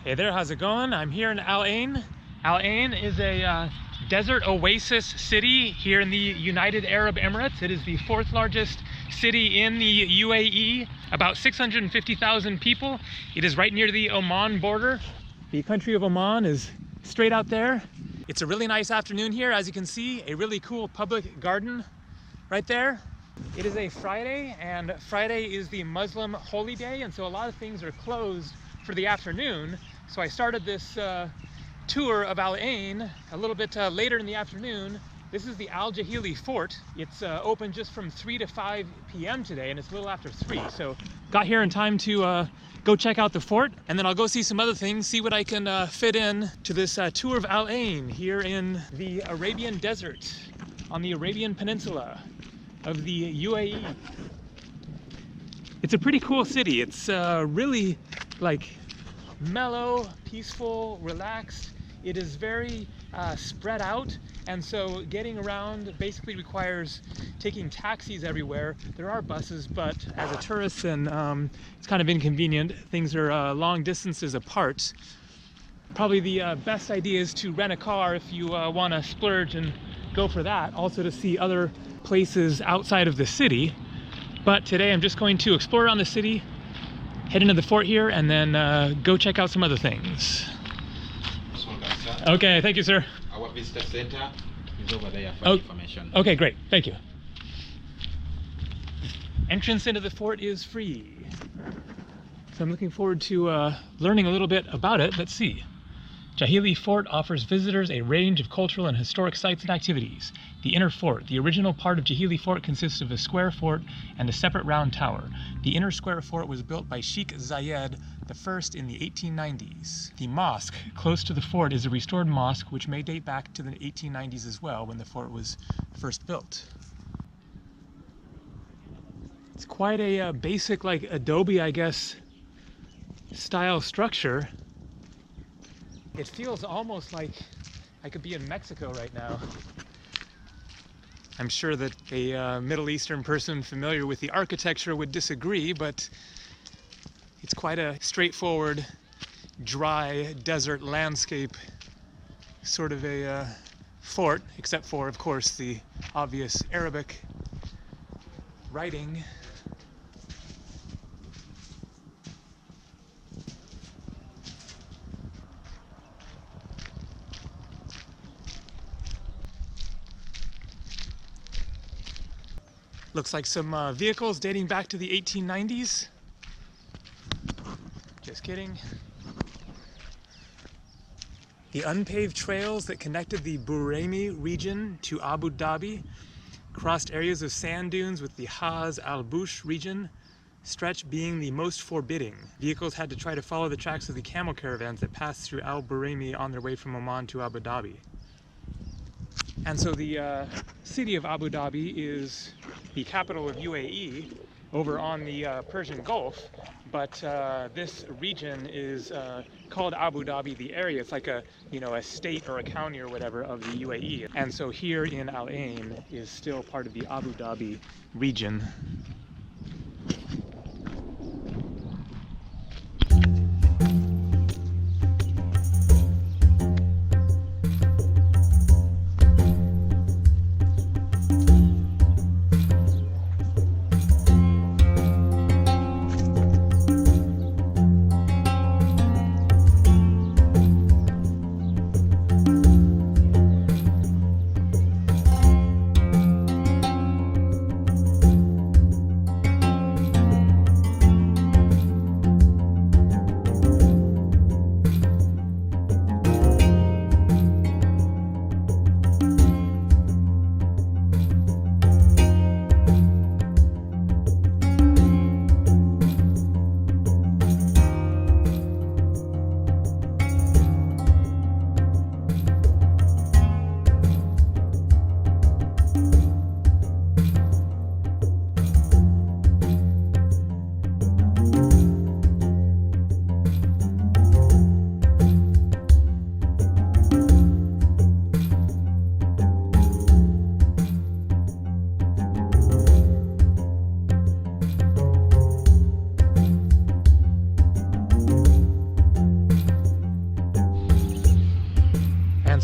Hey there, how's it going? I'm here in Al Ain. Al Ain is a desert oasis city here in the United Arab Emirates. It is the fourth largest city in the U.A.E, about 650,000 people. It is right near the Oman border. The country of Oman is straight out there. It's a really nice afternoon here. As you can see, a really cool public garden right there. It is a Friday, and Friday is the Muslim holy day, and so a lot of things are closed for the afternoon. So I started this tour of Al Ain a little bit later in the afternoon. This is the Al Jahili fort. It's open just from 3 to 5 p.m. today, and it's a little after 3. So got here in time to go check out the fort, and then I'll go see some other things, see what I can fit in to this tour of Al Ain here in the Arabian desert on the Arabian Peninsula of the U.A.E. It's a pretty cool city. It's really like mellow, peaceful, relaxed. It is very spread out, and so getting around basically requires taking taxis everywhere. There are buses, but as a tourist, then it's kind of inconvenient. Things are long distances apart. Probably the best idea is to rent a car if you want to splurge and go for that. Also to see other places outside of the city. But today I'm just going to explore around the city, head into the fort here, and then go check out some other things. Okay, thank you, sir. Our visitor center is over there for information. Okay, great, thank you. Entrance into the fort is free. So I'm looking forward to learning a little bit about it. Let's see. Jahili Fort offers visitors a range of cultural and historic sites and activities. The inner fort. The original part of Jahili Fort consists of a square fort and a separate round tower. The inner square fort was built by Sheikh Zayed I in the 1890s. The mosque close to the fort is a restored mosque which may date back to the 1890s as well, when the fort was first built. It's quite a basic, like adobe, I guess, style structure. It feels almost like I could be in Mexico right now. I'm sure that a Middle Eastern person familiar with the architecture would disagree, but it's quite a straightforward, dry desert landscape, sort of a fort, except for, of course, the obvious Arabic writing. Looks like some vehicles dating back to the 1890s. Just kidding. The unpaved trails that connected the Buraimi region to Abu Dhabi crossed areas of sand dunes, with the Haz al-Bush region stretch being the most forbidding. Vehicles had to try to follow the tracks of the camel caravans that passed through al-Buraimi on their way from Oman to Abu Dhabi. And so the city of Abu Dhabi is the capital of U.A.E. over on the Persian Gulf, but this region is called Abu Dhabi, the area. It's like a state or a county or whatever of the U.A.E. And so here in Al Ain is still part of the Abu Dhabi region.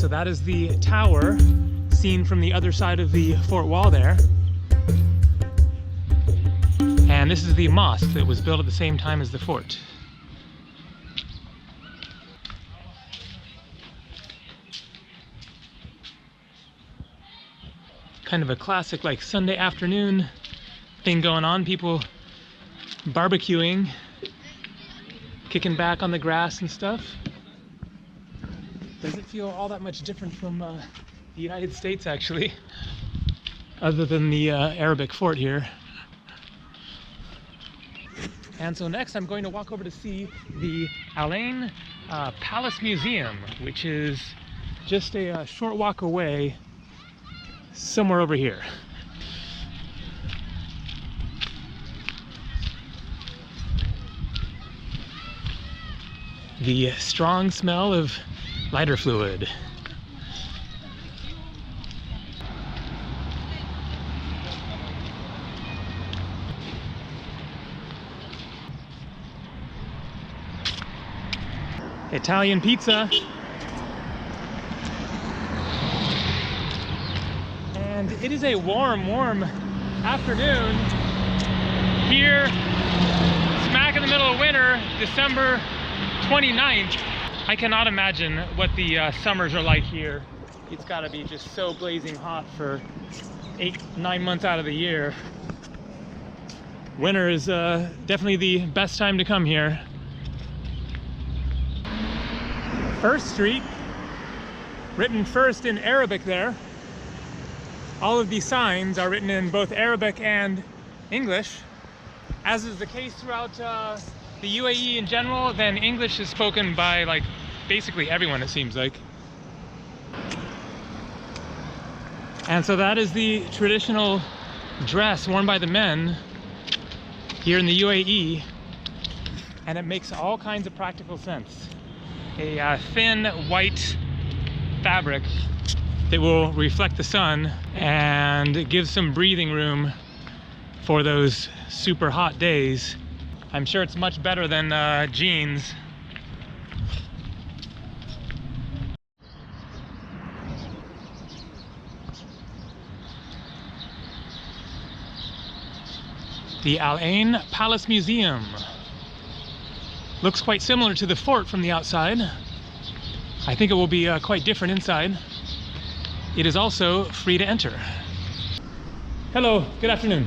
so that is the tower seen from the other side of the fort wall there. And this is the mosque that was built at the same time as the fort. Kind of a classic like Sunday afternoon thing going on. People barbecuing, kicking back on the grass and stuff. Doesn't feel all that much different from the United States actually, other than the Arabic fort here. And so next I'm going to walk over to see the Ain Palace Museum, which is just a short walk away, somewhere over here. The strong smell of lighter fluid. Italian pizza. And it is a warm afternoon here, smack in the middle of winter, December 29th. I cannot imagine what the summers are like here. It's got to be just so blazing hot for 8-9 months out of the year. Winter is definitely the best time to come here. First Street, written first in Arabic there. All of these signs are written in both Arabic and English. As is the case throughout the UAE in general, then English is spoken by like basically everyone, it seems like. And so that is the traditional dress worn by the men here in the UAE, and it makes all kinds of practical sense. A thin white fabric that will reflect the sun and give some breathing room for those super hot days. I'm sure it's much better than jeans. The Ain Palace Museum. Looks quite similar to the fort from the outside. I think it will be quite different inside. It is also free to enter. Hello, good afternoon.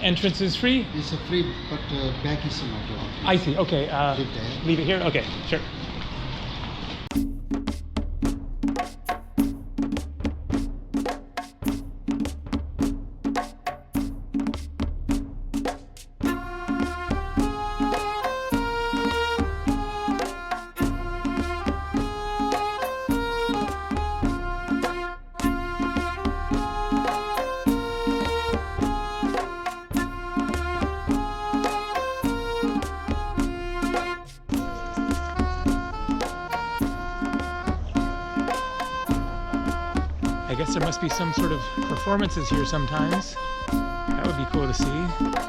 Entrance is free? It's free, but back is not allowed. I see, okay. Leave it here? Okay, sure. I guess there must be some sort of performances here sometimes. That would be cool to see.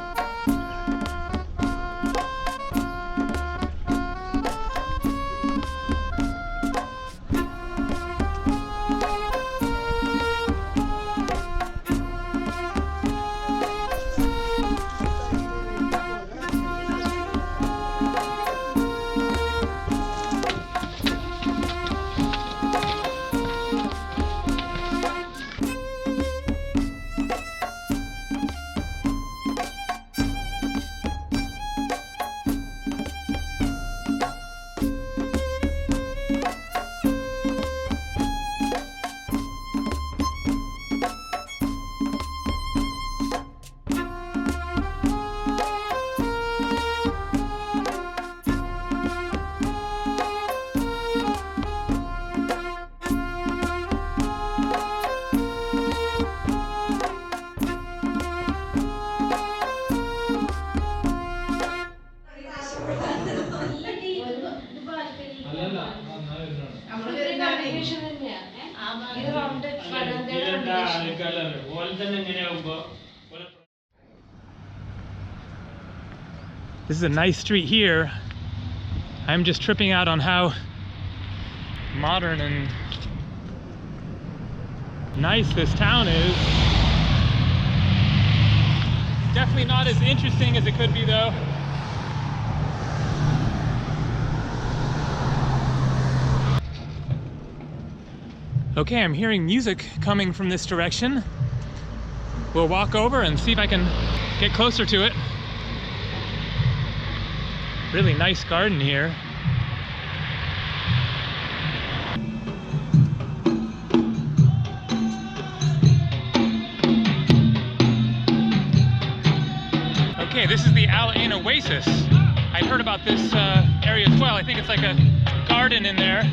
This is a nice street here. I'm just tripping out on how modern and nice this town is. Definitely not as interesting as it could be though. Okay, I'm hearing music coming from this direction. We'll walk over and see if I can get closer to it. Really nice garden here. Okay, this is the Ain Oasis. I'd heard about this area as well. I think it's like a garden in there.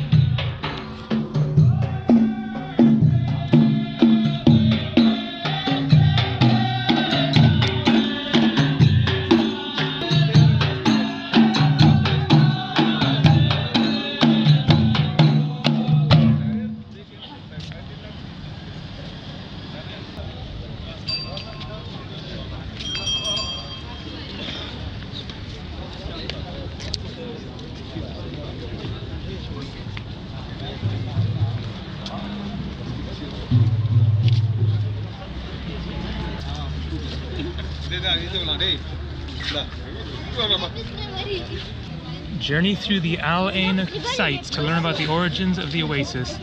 Journey through the Ain sites to learn about the origins of the Oasis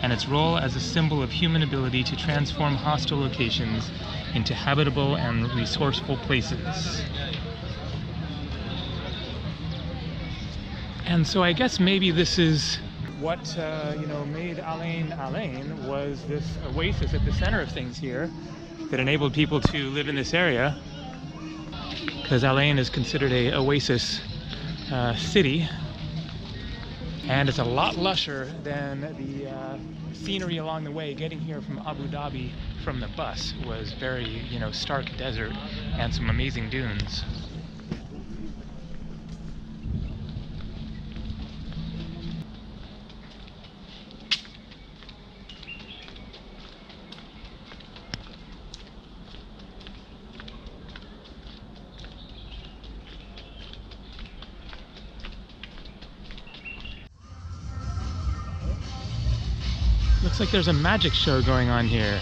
and its role as a symbol of human ability to transform hostile locations into habitable and resourceful places. And so I guess maybe this is what made Ain was this oasis at the center of things here that enabled people to live in this area, because Ain is considered a oasis city, and it's a lot lusher than the scenery along the way. Getting here from Abu Dhabi from the bus was very, stark desert and some amazing dunes. Looks like there's a magic show going on here.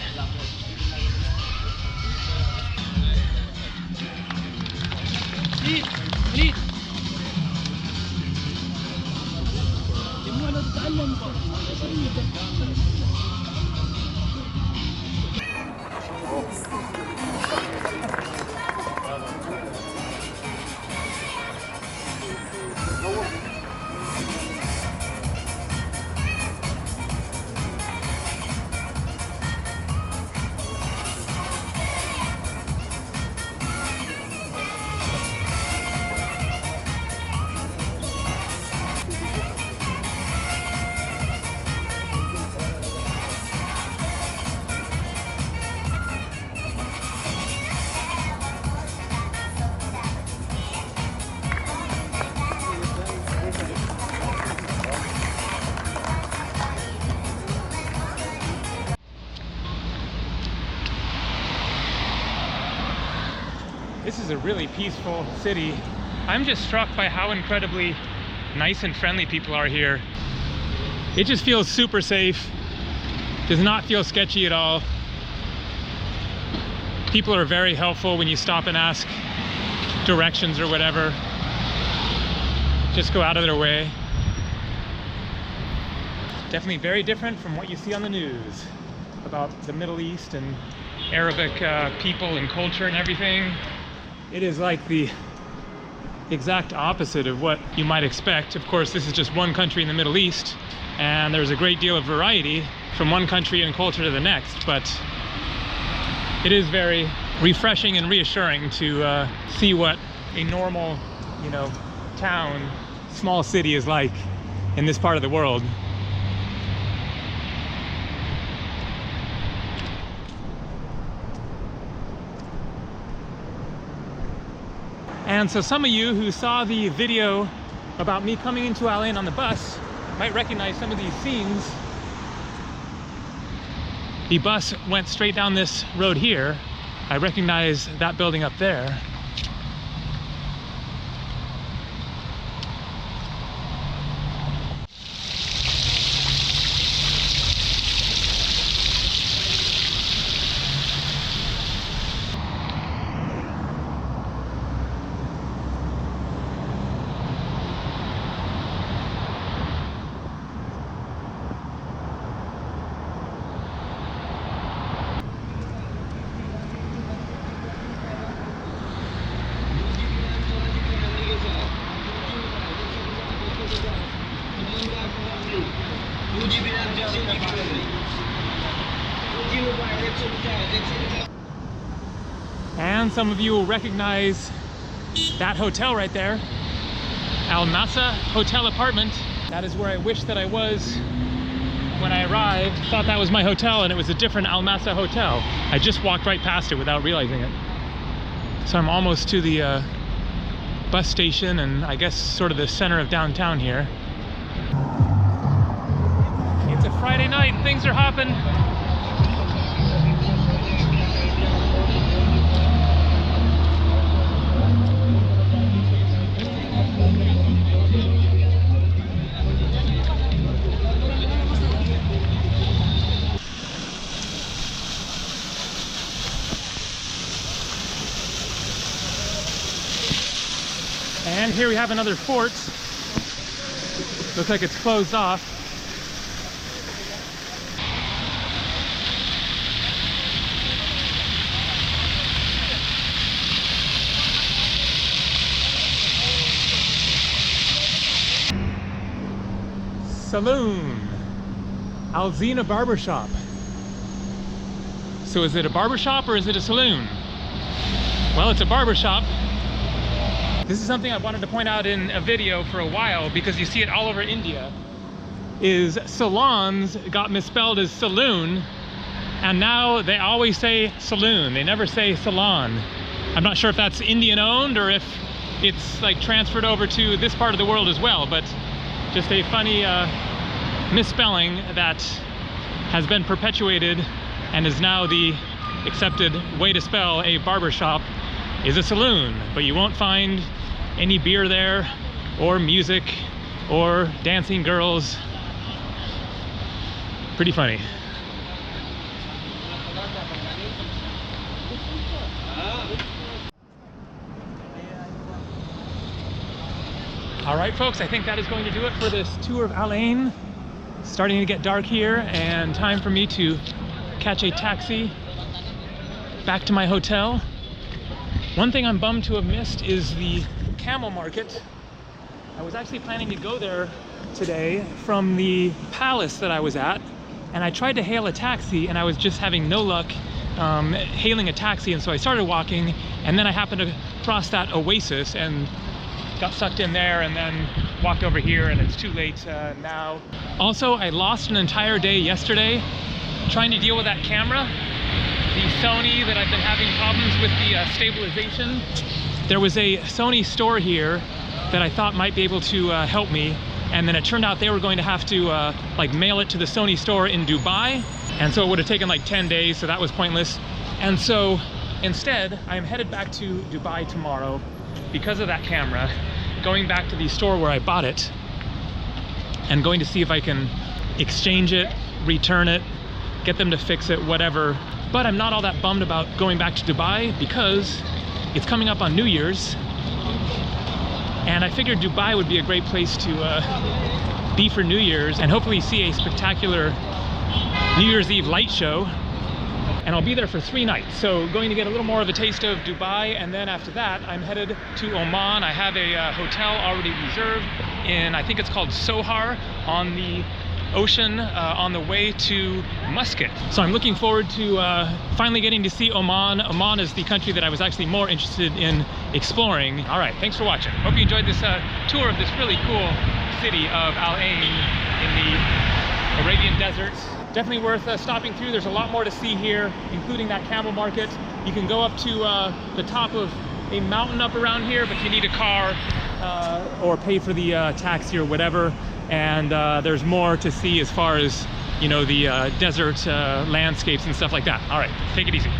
This is a really peaceful city. I'm just struck by how incredibly nice and friendly people are here. It just feels super safe. Does not feel sketchy at all. People are very helpful when you stop and ask directions or whatever. Just go out of their way. Definitely very different from what you see on the news about the Middle East and Arabic people and culture and everything. It is like the exact opposite of what you might expect. Of course, this is just one country in the Middle East, and there's a great deal of variety from one country and culture to the next, but it is very refreshing and reassuring to see what a normal, town, small city is like in this part of the world. And so some of you who saw the video about me coming into Ain on the bus might recognize some of these scenes. The bus went straight down this road here. I recognize that building up there. And some of you will recognize that hotel right there, Al Nasa Hotel Apartment. That is where I wish that I was when I arrived. Thought that was my hotel, and it was a different Al Nasa hotel. I just walked right past it without realizing it. So I'm almost to the bus station, and I guess sort of the center of downtown here. It's a Friday night and things are hopping. And here we have another fort. Looks like it's closed off. Saloon. Alzina Barbershop. So is it a barbershop or is it a saloon? Well, it's a barbershop. This is something I wanted to point out in a video for a while because you see it all over India, is salons got misspelled as saloon, and now they always say saloon. They never say salon. I'm not sure if that's Indian owned or if it's like transferred over to this part of the world as well, but just a funny misspelling that has been perpetuated and is now the accepted way to spell a barbershop is a saloon. But you won't find any beer there, or music, or dancing girls. Pretty funny. All right, folks, I think that is going to do it for this tour of Al Ain. Starting to get dark here, and time for me to catch a taxi back to my hotel. One thing I'm bummed to have missed is the camel market. I was actually planning to go there today from the palace that I was at, and I tried to hail a taxi and I was just having no luck hailing a taxi, and so I started walking, and then I happened to cross that Oasis and got sucked in there, and then walked over here, and it's too late now. Also, I lost an entire day yesterday trying to deal with that camera, the Sony that I've been having problems with the stabilization. There was a Sony store here that I thought might be able to help me, and then it turned out they were going to have to like mail it to the Sony store in Dubai, and so it would have taken like 10 days, so that was pointless. And so instead, I'm headed back to Dubai tomorrow because of that camera, going back to the store where I bought it and going to see if I can exchange it, return it, get them to fix it, whatever. But I'm not all that bummed about going back to Dubai because it's coming up on New Year's, and I figured Dubai would be a great place to be for New Year's and hopefully see a spectacular New Year's Eve light show. And I'll be there for 3 nights, so going to get a little more of a taste of Dubai, and then after that I'm headed to Oman. I have a hotel already reserved in, I think it's called Sohar, on the ocean on the way to Muscat. So I'm looking forward to finally getting to see Oman. Oman is the country that I was actually more interested in exploring. All right, thanks for watching. Hope you enjoyed this tour of this really cool city of Al Ain in the Arabian deserts. Definitely worth stopping through. There's a lot more to see here, including that camel market. You can go up to the top of a mountain up around here, but you need a car or pay for the taxi or whatever. And there's more to see as far as, you know, the desert landscapes and stuff like that. All right, take it easy.